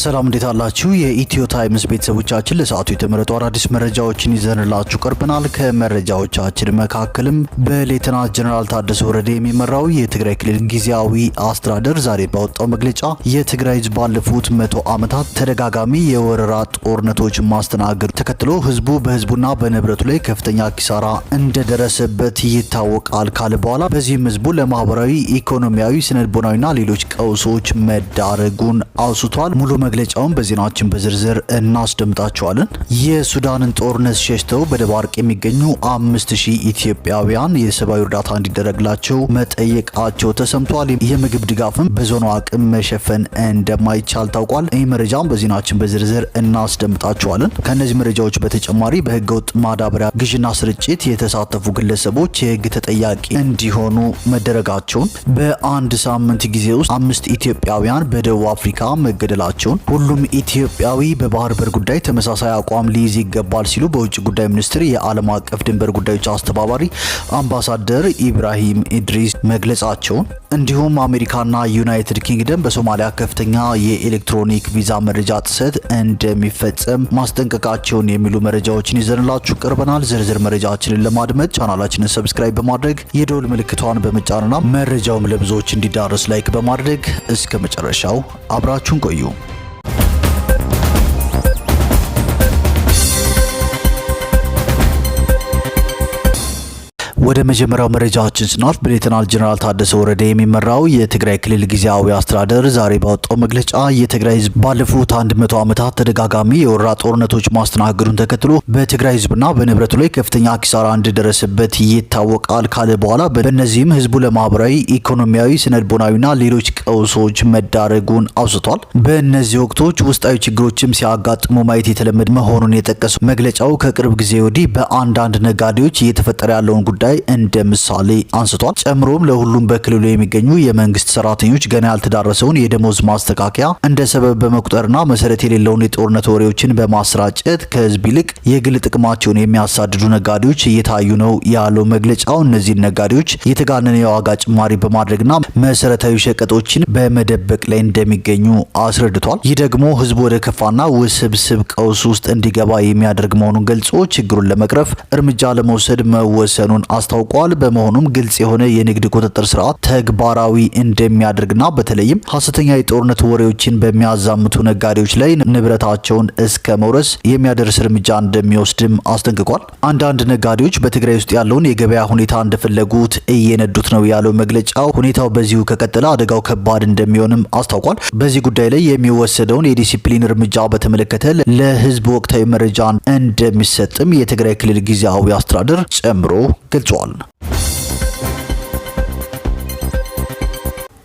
ሰላም እንዴት አላችሁ? የኢትዮ ታይምስ ቤተሰቦቻችን ለሰዓቱ የተመረጡ አዳዲስ መረጃዎችን ይዘንላችሁ ቀርበናል። ከመረጃዎቻችን መካከልም በሌተናንት ጀነራል ታደሰ ወረደ የሚመራው የትግራይ ክልል ጊዜያዊ አስተዳደር ዛሬ ባወጣው መግለጫ የትግራይ ሕዝብ ባለፉት 100 ዓመታት ተደጋጋሚ የወረራ ጦርነቶች ማስተናገዱ ተከትሎ ሕዝቡ በሕዝቡና በንብረቱ ላይ ከፍተኛ ኪሳራ እንደደረሰበት ይታወቃል ካለ በኋላ በዚህም ሕዝቡ ለማህበራዊ፣ ኢኮኖሚያዊ፣ ስነልቦናዊና ሌሎች ቀውሶች መዳረጉን አውስቷል። ሙሉ መግለጫውን በዜናችን በዝርዝር እናስደምጣቸዋለን። የሱዳንን ጦርነት ሸሽተው በደባርቅ የሚገኙ 5000 ኢትዮጵያውያን የሰብአዊ እርዳታ እንዲደረግላቸው መጠየቃቸው ተሰምቷል። የምግብ ድጋፍም በዞኑ አቅም መሸፈን እንደማይቻል ታውቋል። ይህ መረጃም በዜናችን በዝርዝር እናስደምጣቸዋለን። ከነዚህ መረጃዎች በተጨማሪ በህገወጥ ማዳበሪያ ግዥና ስርጭት የተሳተፉ ግለሰቦች የህግ ተጠያቂ እንዲሆኑ መደረጋቸውን፣ በአንድ ሳምንት ጊዜ ውስጥ 5 ኢትዮጵያውያን በደቡብ አፍሪካ መገደላቸው፣ ሁሉም ኢትዮጵያዊ በባህር በር ጉዳይ ተመሳሳይ አቋም ሊይዝ ይገባል ሲሉ በውጭ ጉዳይ ሚኒስቴር የዓለም አቀፍ ድንበር ጉዳዮች አስተባባሪ አምባሳደር ኢብራሂም ኢድሪስ መግለጻቸውን፣ እንዲሁም አሜሪካና ዩናይትድ ኪንግደም በሶማሊያ ከፍተኛ የኤሌክትሮኒክ ቪዛ መረጃ ጥሰት እንደሚፈጸም ማስጠንቀቃቸውን የሚሉ መረጃዎችን ይዘንላችሁ ቀርበናል። ዝርዝር መረጃችንን ለማድመጥ ቻናላችንን ሰብስክራይብ በማድረግ የደወል ምልክቷን በመጫንና መረጃውም ለብዙዎች እንዲዳረስ ላይክ በማድረግ እስከ መጨረሻው አብራችሁን ቆዩ። ወደ መጀመሪያው መረጃችን ስናልፍ በሌተናንት ጀነራል ታደሰ ወረደ የሚመራው የትግራይ ክልል ጊዜያዊ አስተዳደር ዛሬ ባወጣው መግለጫ የትግራይ ሕዝብ ባለፉት 100 ዓመታት ተደጋጋሚ የወረራ ጦርነቶች ማስተናገዱን ተከትሎ በትግራይ ሕዝብና በንብረቱ ላይ ከፍተኛ ኪሳራ እንደደረሰበት ይታወቃል ካለ በኋላ በእነዚህም ሕዝቡ ለማህበራዊ፣ ኢኮኖሚያዊ፣ ስነልቦናዊና ሌሎች ቀውሶች መዳረጉን አውስቷል። በእነዚህ ወቅቶች ውስጣዊ ችግሮችም ሲያጋጥሙ ማየት የተለመደ መሆኑን የጠቀሰው መግለጫው ከቅርብ ጊዜ ወዲህ በአንዳንድ ነጋዴዎች እየተፈጠረ ያለውን ጉዳይ እንደ ምሳሌ አንስቷል። ጨምሮም ለሁሉም በክልሉ የሚገኙ የመንግስት ሰራተኞች ገና ያልተዳረሰውን የደሞዝ ማስተካከያ እንደ ሰበብ በመቁጠርና መሰረት የሌለውን የጦርነት ወሬዎችን በማሰራጨት ከህዝብ ይልቅ የግል ጥቅማቸውን የሚያሳድዱ ነጋዴዎች እየታዩ ነው ያለው መግለጫው እነዚህ ነጋዴዎች የተጋነነ የዋጋ ጭማሪ በማድረግና መሰረታዊ ሸቀጦችን በመደበቅ ላይ እንደሚገኙ አስረድቷል። ይህ ደግሞ ህዝቡ ወደ ከፋና ውስብስብ ቀውስ ውስጥ እንዲገባ የሚያደርግ መሆኑን ገልጾ ችግሩን ለመቅረፍ እርምጃ ለመውሰድ መወሰኑን አስታውቋል። በመሆኑም ግልጽ የሆነ የንግድ ቁጥጥር ስርዓት ተግባራዊ እንደሚያደርግና በተለይም ሐሰተኛ የጦርነት ወሬዎችን በሚያዛምቱ ነጋዴዎች ላይ ንብረታቸውን እስከ መውረስ የሚያደርስ እርምጃ እንደሚወስድም አስጠንቅቋል። አንዳንድ ነጋዴዎች በትግራይ ውስጥ ያለውን የገበያ ሁኔታ እንደፈለጉት እየነዱት ነው ያለው መግለጫው ሁኔታው በዚሁ ከቀጠለ አደጋው ከባድ እንደሚሆንም አስታውቋል። በዚህ ጉዳይ ላይ የሚወሰደውን የዲሲፕሊን እርምጃ በተመለከተ ለህዝብ ወቅታዊ መረጃ እንደሚሰጥም የትግራይ ክልል ጊዜያዊ አስተዳደር ጨምሮ ገልጿል።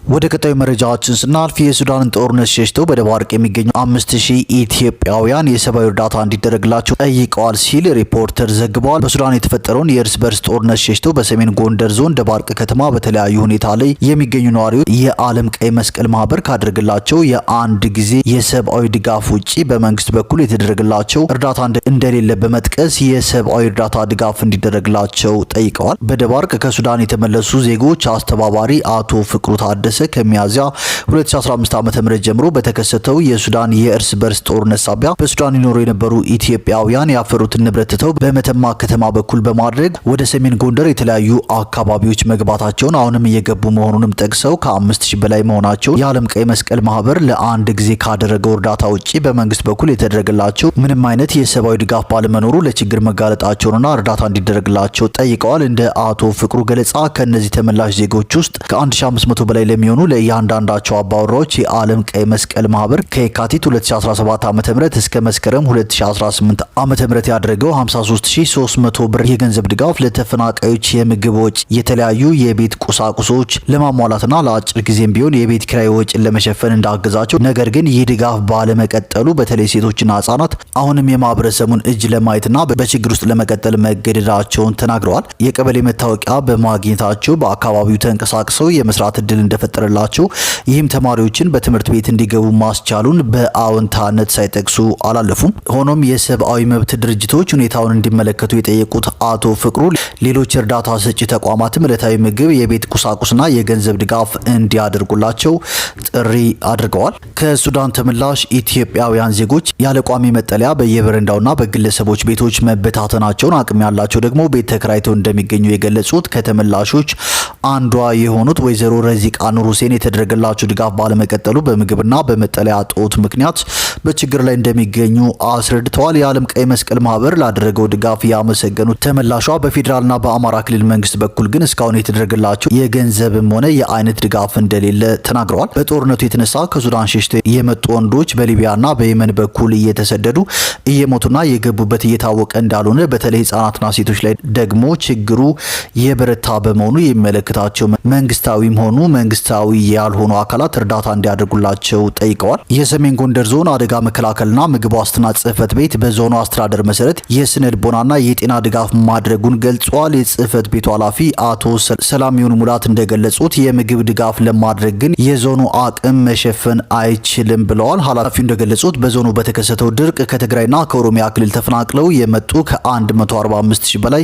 ወደ ቀጣዩ መረጃችን ስናልፍ የሱዳንን ጦርነት ሸሽተው በደባርቅ የሚገኙ 5000 ኢትዮጵያውያን የሰብአዊ እርዳታ እንዲደረግላቸው ጠይቀዋል ሲል ሪፖርተር ዘግቧል። በሱዳን የተፈጠረውን የእርስ በርስ ጦርነት ሸሽተው በሰሜን ጎንደር ዞን ደባርቅ ከተማ በተለያዩ ሁኔታ ላይ የሚገኙ ነዋሪዎች የዓለም ቀይ መስቀል ማህበር ካደረገላቸው የአንድ ጊዜ የሰብአዊ ድጋፍ ውጪ በመንግስት በኩል የተደረገላቸው እርዳታ እንደሌለ በመጥቀስ የሰብአዊ እርዳታ ድጋፍ እንዲደረግላቸው ጠይቀዋል። በደባርቅ ከሱዳን የተመለሱ ዜጎች አስተባባሪ አቶ ፍቅሩ ታደሰ ከሚያዝያ 2015 ዓ.ም ጀምሮ በተከሰተው የሱዳን የእርስ በርስ ጦርነት ሳቢያ በሱዳን ይኖሩ የነበሩ ኢትዮጵያውያን ያፈሩትን ንብረት ትተው በመተማ ከተማ በኩል በማድረግ ወደ ሰሜን ጎንደር የተለያዩ አካባቢዎች መግባታቸውን አሁንም እየገቡ መሆኑንም ጠቅሰው ከ5000 በላይ መሆናቸው የዓለም ቀይ መስቀል ማህበር ለአንድ ጊዜ ካደረገው እርዳታ ውጪ በመንግስት በኩል የተደረገላቸው ምንም አይነት የሰብአዊ ድጋፍ ባለመኖሩ ለችግር መጋለጣቸውንና እርዳታ እንዲደረግላቸው ጠይቀዋል። እንደ አቶ ፍቅሩ ገለጻ ከነዚህ ተመላሽ ዜጎች ውስጥ ከ1500 በላይ የሚሆኑ ለእያንዳንዳቸው አባወራዎች የዓለም ቀይ መስቀል ማህበር ከየካቲት 2017 ዓ.ም እስከ መስከረም 2018 ዓ.ም ያደረገው 53300 ብር የገንዘብ ድጋፍ ለተፈናቃዮች የምግብ ወጪ፣ የተለያዩ የቤት ቁሳቁሶች ለማሟላትና ለአጭር ጊዜም ቢሆን የቤት ኪራይ ወጪን ለመሸፈን እንዳገዛቸው፣ ነገር ግን ይህ ድጋፍ ባለመቀጠሉ በተለይ ሴቶችና ህጻናት አሁንም የማህበረሰቡን እጅ ለማየትና በችግር ውስጥ ለመቀጠል መገደዳቸውን ተናግረዋል። የቀበሌ መታወቂያ በማግኘታቸው በአካባቢው ተንቀሳቅሰው የመስራት እድል እንደፈጠ እንደተፈጠረላቸው ይህም ተማሪዎችን በትምህርት ቤት እንዲገቡ ማስቻሉን በአዎንታነት ሳይጠቅሱ አላለፉም። ሆኖም የሰብአዊ መብት ድርጅቶች ሁኔታውን እንዲመለከቱ የጠየቁት አቶ ፍቅሩ ሌሎች እርዳታ ሰጪ ተቋማትም ዕለታዊ ምግብ፣ የቤት ቁሳቁስና የገንዘብ ድጋፍ እንዲያደርጉላቸው ጥሪ አድርገዋል። ከሱዳን ተመላሽ ኢትዮጵያውያን ዜጎች ያለ ቋሚ መጠለያ በየበረንዳውና በግለሰቦች ቤቶች መበታተናቸውን አቅም ያላቸው ደግሞ ቤት ተከራይተው እንደሚገኙ የገለጹት ከተመላሾች አንዷ የሆኑት ወይዘሮ ረዚቃ ኑር ሁሴን የተደረገላቸው ድጋፍ ባለመቀጠሉ በምግብና በመጠለያ ጦት ምክንያት በችግር ላይ እንደሚገኙ አስረድተዋል። የዓለም ቀይ መስቀል ማህበር ላደረገው ድጋፍ ያመሰገኑት ተመላሿ በፌዴራልና በአማራ ክልል መንግስት በኩል ግን እስካሁን የተደረገላቸው የገንዘብም ሆነ የአይነት ድጋፍ እንደሌለ ተናግረዋል። በጦርነቱ የተነሳ ከሱዳን ሸሽተው የመጡ ወንዶች በሊቢያና በየመን በኩል እየተሰደዱ እየሞቱና የገቡበት እየታወቀ እንዳልሆነ በተለይ ህጻናትና ሴቶች ላይ ደግሞ ችግሩ የበረታ በመሆኑ የሚመለከታቸው መንግስታዊም ሆኑ መንግስታዊ ያልሆኑ አካላት እርዳታ እንዲያደርጉላቸው ጠይቀዋል። የሰሜን ጎንደር ዞን አደጋ መከላከልና ምግብ ዋስትና ጽህፈት ቤት በዞኑ አስተዳደር መሰረት የስነ ልቦናና የጤና ድጋፍ ማድረጉን ገልጿል። የጽህፈት ቤቱ ኃላፊ አቶ ሰላሚውን ሙላት እንደገለጹት የምግብ ድጋፍ ለማድረግ ግን የዞኑ አቅም መሸፈን አይችልም ብለዋል። ኃላፊው እንደገለጹት በዞኑ በተከሰተው ድርቅ ከትግራይና ከኦሮሚያ ክልል ተፈናቅለው የመጡ ከ145 ሺህ በላይ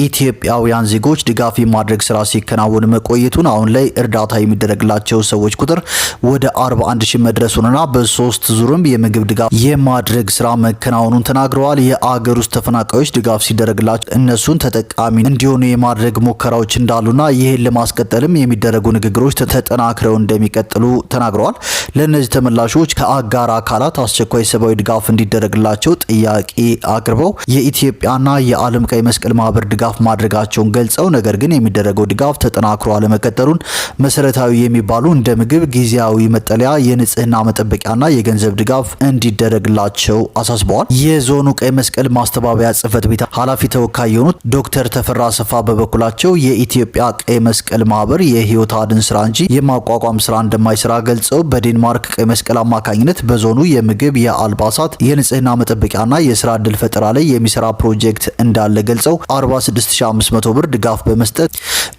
ኢትዮጵያውያን ዜጎች ድጋፍ የማድረግ ስራ ሲከናወን መቆየቱን አሁን ላይ እርዳታ የሚደረግላቸው ሰዎች ቁጥር ወደ 41 ሺህ መድረሱንና በሶስት ዙርም የምግብ ድጋፍ የማድረግ ስራ መከናወኑን ተናግረዋል። የአገር ውስጥ ተፈናቃዮች ድጋፍ ሲደረግላቸው እነሱን ተጠቃሚ እንዲሆኑ የማድረግ ሙከራዎች እንዳሉና ይህን ለማስቀጠልም የሚደረጉ ንግግሮች ተጠናክረው እንደሚቀጥሉ ተናግረዋል። ለእነዚህ ተመላሾች ከአጋር አካላት አስቸኳይ ሰብአዊ ድጋፍ እንዲደረግላቸው ጥያቄ አቅርበው የኢትዮጵያና የዓለም ቀይ መስቀል ማህበር ድጋፍ ማድረጋቸውን ገልጸው ነገር ግን የሚደረገው ድጋፍ ተጠናክሮ አለመቀጠሉን መሰረታዊ የሚባሉ እንደ ምግብ፣ ጊዜያዊ መጠለያ፣ የንጽህና መጠበቂያና የገንዘብ ድጋፍ እንዲደረግላቸው አሳስበዋል። የዞኑ ቀይ መስቀል ማስተባበያ ጽህፈት ቤት ኃላፊ ተወካይ የሆኑት ዶክተር ተፈራ ሰፋ በበኩላቸው የኢትዮጵያ ቀይ መስቀል ማህበር የህይወት አድን ስራ እንጂ የማቋቋም ስራ እንደማይሰራ ገልጸው በዴንማርክ ቀይ መስቀል አማካኝነት በዞኑ የምግብ፣ የአልባሳት፣ የንጽህና መጠበቂያና የስራ እድል ፈጠራ ላይ የሚሰራ ፕሮጀክት እንዳለ ገልጸው 46500 ብር ድጋፍ በመስጠት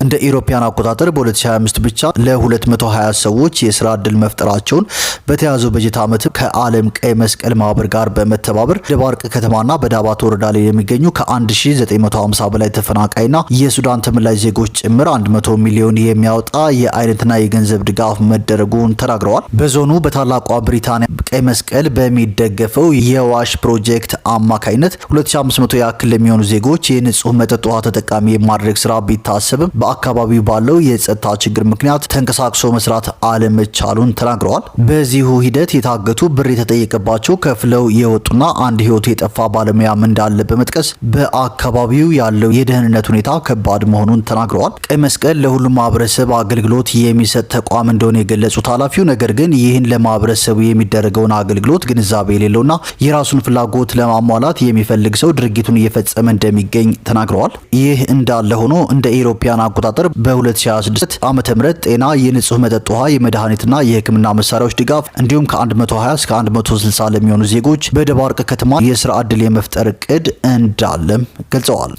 እንደ ኢሮፒያን አቆጣጠር በ2025 ብቻ ለ220 ሰዎች የስራ እድል መፍጠራቸውን በተያዘው በጀት ዓመት ከዓለም ቀይ መስቀል ማህበር ጋር በመተባበር ደባርቅ ከተማና በዳባት ወረዳ ላይ የሚገኙ ከ1950 በላይ ተፈናቃይና የሱዳን ተመላሽ ዜጎች ጭምር 100 ሚሊዮን የሚያወጣ የአይነትና የገንዘብ ድጋፍ መደረጉን ተናግረዋል። በዞኑ በታላቋ ብሪታንያ ቀይ መስቀል በሚደገፈው የዋሽ ፕሮጀክት አማካይነት 2500 ያክል ለሚሆኑ ዜጎች የንጹህ መጠጥ ውሃ ተጠቃሚ የማድረግ ስራ ቢታሰብም በአካባቢው ባለው የጸጥታ ችግር ምክንያት ተንቀሳቅሶ መስራት አለመቻሉን ተናግረዋል። በዚሁ ሂደት የታገቱ ብር የተጠየቀባቸው ከፍለው የወጡና አንድ ህይወቱ የጠፋ ባለሙያም እንዳለ በመጥቀስ በአካባቢው ያለው የደህንነት ሁኔታ ከባድ መሆኑን ተናግረዋል። ቀይ መስቀል ለሁሉም ማህበረሰብ አገልግሎት የሚሰጥ ተቋም እንደሆነ የገለጹት ኃላፊው ነገር ግን ይህን ለማህበረሰቡ የሚደረገውን አገልግሎት ግንዛቤ የሌለውና የራሱን ፍላጎት ለማሟላት የሚፈልግ ሰው ድርጊቱን እየፈጸመ እንደሚገኝ ተናግረዋል። ይህ እንዳለ ሆኖ እንደ ኢሮፒያን አቆጣጠር በ2026 ዓመተ ምህረት ጤና፣ የንጹህ መጠጥ ውሃ፣ የመድኃኒትና የህክምና መሳሪያዎች ድጋፍ እንዲሁም ከ120 እስከ 160 ለሚሆኑ ዜጎች በደባርቅ ከተማ የስራ ዕድል የመፍጠር እቅድ እንዳለም ገልጸዋል።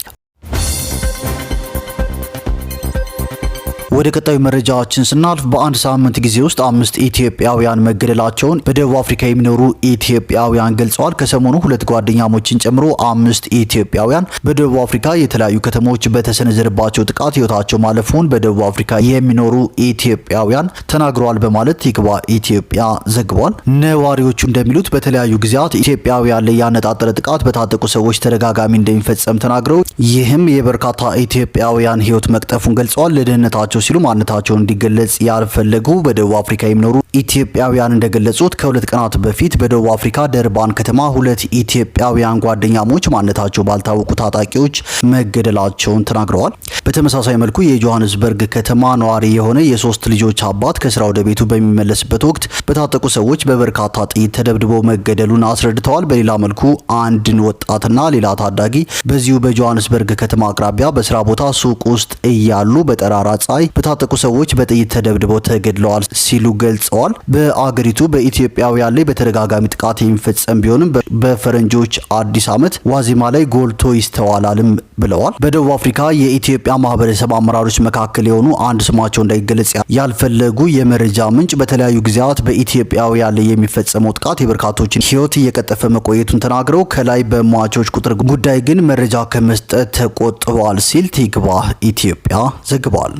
ወደ ቀጣዩ መረጃዎችን ስናልፍ በአንድ ሳምንት ጊዜ ውስጥ 5 ኢትዮጵያውያን መገደላቸውን በደቡብ አፍሪካ የሚኖሩ ኢትዮጵያውያን ገልጸዋል። ከሰሞኑ 2 ጓደኛሞችን ጨምሮ 5 ኢትዮጵያውያን በደቡብ አፍሪካ የተለያዩ ከተሞች በተሰነዘረባቸው ጥቃት ህይወታቸው ማለፉን በደቡብ አፍሪካ የሚኖሩ ኢትዮጵያውያን ተናግረዋል በማለት ይግባ ኢትዮጵያ ዘግቧል። ነዋሪዎቹ እንደሚሉት በተለያዩ ጊዜያት ኢትዮጵያውያን ላይ ያነጣጠረ ጥቃት በታጠቁ ሰዎች ተደጋጋሚ እንደሚፈጸም ተናግረው ይህም የበርካታ ኢትዮጵያውያን ህይወት መቅጠፉን ገልጸዋል። ለደህንነታቸው ሲሉ ማንነታቸውን እንዲገለጽ ያልፈለጉ በደቡብ አፍሪካ የሚኖሩ ኢትዮጵያውያን እንደገለጹት ከ2 ቀናት በፊት በደቡብ አፍሪካ ደርባን ከተማ 2 ኢትዮጵያውያን ጓደኛሞች ማንነታቸው ባልታወቁ ታጣቂዎች መገደላቸውን ተናግረዋል። በተመሳሳይ መልኩ የጆሃንስበርግ ከተማ ነዋሪ የሆነ የ3 ልጆች አባት ከስራ ወደ ቤቱ በሚመለስበት ወቅት በታጠቁ ሰዎች በበርካታ ጥይት ተደብድቦ መገደሉን አስረድተዋል። በሌላ መልኩ አንድን ወጣትና ሌላ ታዳጊ በዚሁ በጆሃንስበርግ ከተማ አቅራቢያ በስራ ቦታ ሱቅ ውስጥ እያሉ በጠራራ ፀሐይ በታጠቁ ሰዎች በጥይት ተደብድበው ተገድለዋል ሲሉ ገልጸዋል። በአገሪቱ በኢትዮጵያውያን ላይ በተደጋጋሚ ጥቃት የሚፈጸም ቢሆንም በፈረንጆች አዲስ ዓመት ዋዜማ ላይ ጎልቶ ይስተዋላልም ብለዋል። በደቡብ አፍሪካ የኢትዮጵያ ማህበረሰብ አመራሮች መካከል የሆኑ አንድ ስማቸው እንዳይገለጽ ያልፈለጉ የመረጃ ምንጭ በተለያዩ ጊዜያት በኢትዮጵያውያን ላይ የሚፈጸመው ጥቃት የበርካቶችን ሕይወት እየቀጠፈ መቆየቱን ተናግረው ከላይ በሟቾች ቁጥር ጉዳይ ግን መረጃ ከመስጠት ተቆጥበዋል ሲል ቲግቫህ ኢትዮጵያ ዘግቧል።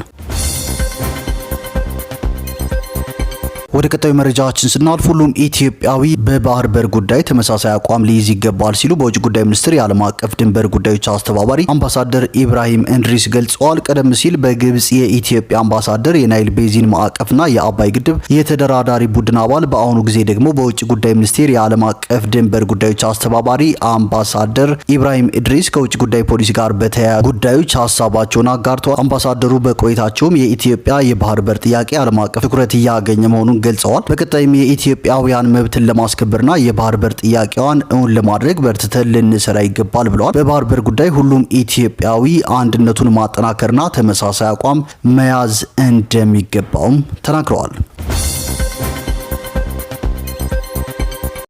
ወደ ቀጣዩ መረጃችን ስናልፍ ሁሉም ኢትዮጵያዊ በባህር በር ጉዳይ ተመሳሳይ አቋም ሊይዝ ይገባል ሲሉ በውጭ ጉዳይ ሚኒስቴር የዓለም አቀፍ ድንበር ጉዳዮች አስተባባሪ አምባሳደር ኢብራሂም እንድሪስ ገልጸዋል። ቀደም ሲል በግብጽ የኢትዮጵያ አምባሳደር የናይል ቤዚን ማዕቀፍና የአባይ ግድብ የተደራዳሪ ቡድን አባል፣ በአሁኑ ጊዜ ደግሞ በውጭ ጉዳይ ሚኒስቴር የዓለም አቀፍ ድንበር ጉዳዮች አስተባባሪ አምባሳደር ኢብራሂም እንድሪስ ከውጭ ጉዳይ ፖሊሲ ጋር በተያያዙ ጉዳዮች ሀሳባቸውን አጋርተዋል። አምባሳደሩ በቆይታቸውም የኢትዮጵያ የባህር በር ጥያቄ ዓለም አቀፍ ትኩረት እያገኘ መሆኑን ገልጸዋል። በቀጣይም የኢትዮጵያውያን መብትን ለማስከበርና የባህር በር ጥያቄዋን እውን ለማድረግ በርትተን ልንሰራ ይገባል ብለዋል። በባህር በር ጉዳይ ሁሉም ኢትዮጵያዊ አንድነቱን ማጠናከርና ተመሳሳይ አቋም መያዝ እንደሚገባውም ተናግረዋል።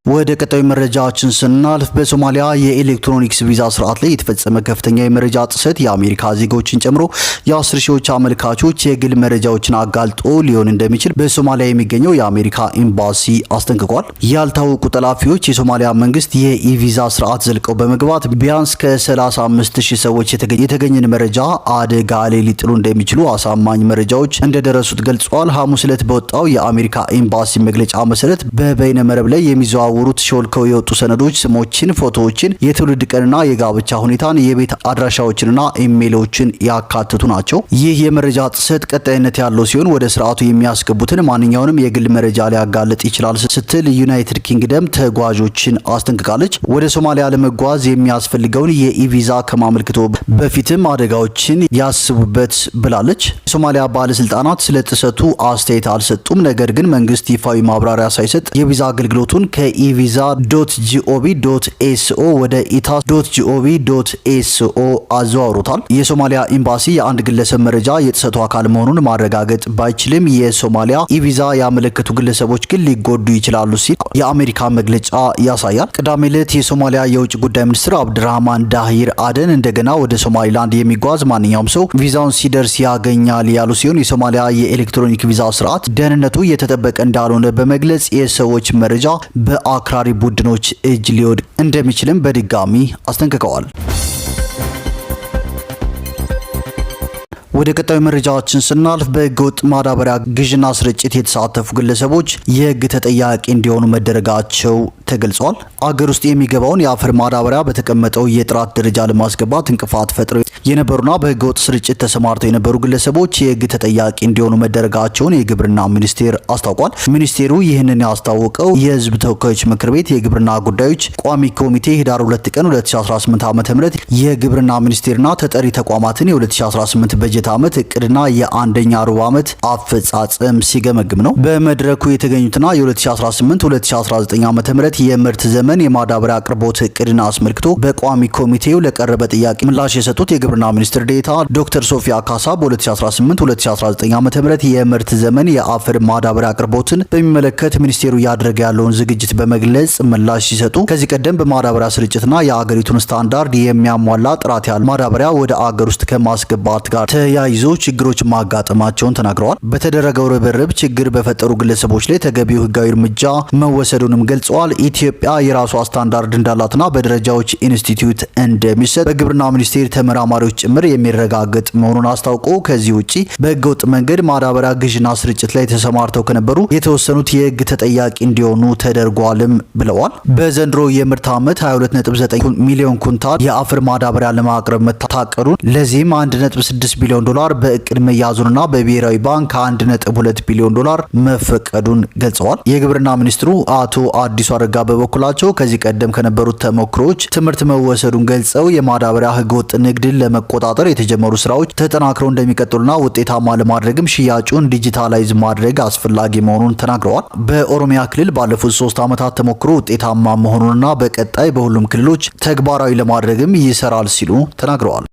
ወደ ቀጣዩ መረጃችን ስናልፍ በሶማሊያ የኤሌክትሮኒክስ ቪዛ ስርዓት ላይ የተፈጸመ ከፍተኛ የመረጃ ጥሰት የአሜሪካ ዜጎችን ጨምሮ የ10 ሺዎች አመልካቾች የግል መረጃዎችን አጋልጦ ሊሆን እንደሚችል በሶማሊያ የሚገኘው የአሜሪካ ኤምባሲ አስጠንቅቋል። ያልታወቁ ጠላፊዎች የሶማሊያ መንግስት የኢቪዛ ስርዓት ዘልቀው በመግባት ቢያንስ ከ35,000 ሰዎች የተገኘን መረጃ አደጋ ላይ ሊጥሉ እንደሚችሉ አሳማኝ መረጃዎች እንደደረሱት ገልጿል። ሐሙስ ዕለት በወጣው የአሜሪካ ኤምባሲ መግለጫ መሰረት በበይነ መረብ ላይ የሚዘዋወሩት ሾልከው የወጡ ሰነዶች ስሞችን፣ ፎቶዎችን፣ የትውልድ ቀንና የጋብቻ ሁኔታን፣ የቤት አድራሻዎችንና ኢሜይሎችን ያካትቱ ናቸው። ይህ የመረጃ ጥሰት ቀጣይነት ያለው ሲሆን ወደ ስርዓቱ የሚያስገቡትን ማንኛውንም የግል መረጃ ሊያጋልጥ ይችላል ስትል ዩናይትድ ኪንግደም ተጓዦችን አስጠንቅቃለች። ወደ ሶማሊያ ለመጓዝ የሚያስፈልገውን የኢቪዛ ከማመልከቶ በፊትም አደጋዎችን ያስቡበት ብላለች። የሶማሊያ ባለስልጣናት ስለ ጥሰቱ አስተያየት አልሰጡም። ነገር ግን መንግስት ይፋዊ ማብራሪያ ሳይሰጥ የቪዛ አገልግሎቱን ከኢቪዛ.gov.ኤስኦ ወደ ኢታስ.gov.ኤስኦ አዘዋውሮታል። የሶማሊያ ኤምባሲ የአንድ ግለሰብ መረጃ የጥሰቱ አካል መሆኑን ማረጋገጥ ባይችልም የሶማሊያ ኢቪዛ ያመለከቱ ግለሰቦች ግን ሊጎዱ ይችላሉ ሲል የአሜሪካ መግለጫ ያሳያል። ቅዳሜ ዕለት የሶማሊያ የውጭ ጉዳይ ሚኒስትር አብድራህማን ዳሂር አደን እንደገና ወደ ሶማሊላንድ የሚጓዝ ማንኛውም ሰው ቪዛውን ሲደርስ ያገኛል ያሉ ሲሆን የሶማሊያ የኤሌክትሮኒክ ቪዛ ስርዓት ደህንነቱ እየተጠበቀ እንዳልሆነ በመግለጽ የሰዎች መረጃ በአክራሪ ቡድኖች እጅ ሊወድቅ እንደሚችልም በድጋሚ አስጠንቅቀዋል። ወደ ቀጣዩ መረጃችን ስናልፍ በህገወጥ ማዳበሪያ ግዥና ስርጭት የተሳተፉ ግለሰቦች የህግ ተጠያቂ እንዲሆኑ መደረጋቸው ተገልጿል። አገር ውስጥ የሚገባውን የአፈር ማዳበሪያ በተቀመጠው የጥራት ደረጃ ለማስገባት እንቅፋት ፈጥረው የነበሩና በህገወጥ ስርጭት ተሰማርተው የነበሩ ግለሰቦች የህግ ተጠያቂ እንዲሆኑ መደረጋቸውን የግብርና ሚኒስቴር አስታውቋል። ሚኒስቴሩ ይህንን ያስታወቀው የህዝብ ተወካዮች ምክር ቤት የግብርና ጉዳዮች ቋሚ ኮሚቴ ህዳር 2 ቀን 2018 ዓ.ም የግብርና ሚኒስቴርና ተጠሪ ተቋማትን የ2018 በጀት ዓመት እቅድና የአንደኛ ሩብ ዓመት አፈጻጸም ሲገመግም ነው። በመድረኩ የተገኙትና የ2018-2019 ዓ.ም የምርት ዘመን የማዳበሪያ አቅርቦት እቅድን አስመልክቶ በቋሚ ኮሚቴው ለቀረበ ጥያቄ ምላሽ የሰጡት የግብርና ሚኒስትር ዴኤታ ዶክተር ሶፊያ ካሳ በ2018-2019 ዓ.ም የምርት ዘመን የአፈር ማዳበሪያ አቅርቦትን በሚመለከት ሚኒስቴሩ እያደረገ ያለውን ዝግጅት በመግለጽ ምላሽ ሲሰጡ ከዚህ ቀደም በማዳበሪያ ስርጭትና የአገሪቱን ስታንዳርድ የሚያሟላ ጥራት ያለው ማዳበሪያ ወደ አገር ውስጥ ከማስገባት ጋር ተያይዞ ችግሮች ማጋጠማቸውን ተናግረዋል። በተደረገው ርብርብ ችግር በፈጠሩ ግለሰቦች ላይ ተገቢው ህጋዊ እርምጃ መወሰዱንም ገልጸዋል። ኢትዮጵያ የራሷ ስታንዳርድ እንዳላትና በደረጃዎች ኢንስቲትዩት እንደሚሰጥ በግብርና ሚኒስቴር ተመራማሪዎች ጭምር የሚረጋገጥ መሆኑን አስታውቆ ከዚህ ውጪ በህገወጥ መንገድ ማዳበሪያ ግዥና ስርጭት ላይ ተሰማርተው ከነበሩ የተወሰኑት የህግ ተጠያቂ እንዲሆኑ ተደርጓልም ብለዋል። በዘንድሮ የምርት ዓመት 22.9 ሚሊዮን ኩንታል የአፈር ማዳበሪያ ለማቅረብ መታቀዱን ለዚህም 1.6 ቢሊዮን ዶላር በእቅድ መያዙንና በብሔራዊ ባንክ 1.2 ቢሊዮን ዶላር መፈቀዱን ገልጸዋል። የግብርና ሚኒስትሩ አቶ አዲሱ አረጋ በበኩላቸው ከዚህ ቀደም ከነበሩት ተሞክሮች ትምህርት መወሰዱን ገልጸው የማዳበሪያ ህገወጥ ንግድን ለመቆጣጠር የተጀመሩ ስራዎች ተጠናክረው እንደሚቀጥሉና ውጤታማ ለማድረግም ሽያጩን ዲጂታላይዝ ማድረግ አስፈላጊ መሆኑን ተናግረዋል። በኦሮሚያ ክልል ባለፉት 3 ዓመታት ተሞክሮ ውጤታማ መሆኑንና በቀጣይ በሁሉም ክልሎች ተግባራዊ ለማድረግም ይሰራል ሲሉ ተናግረዋል።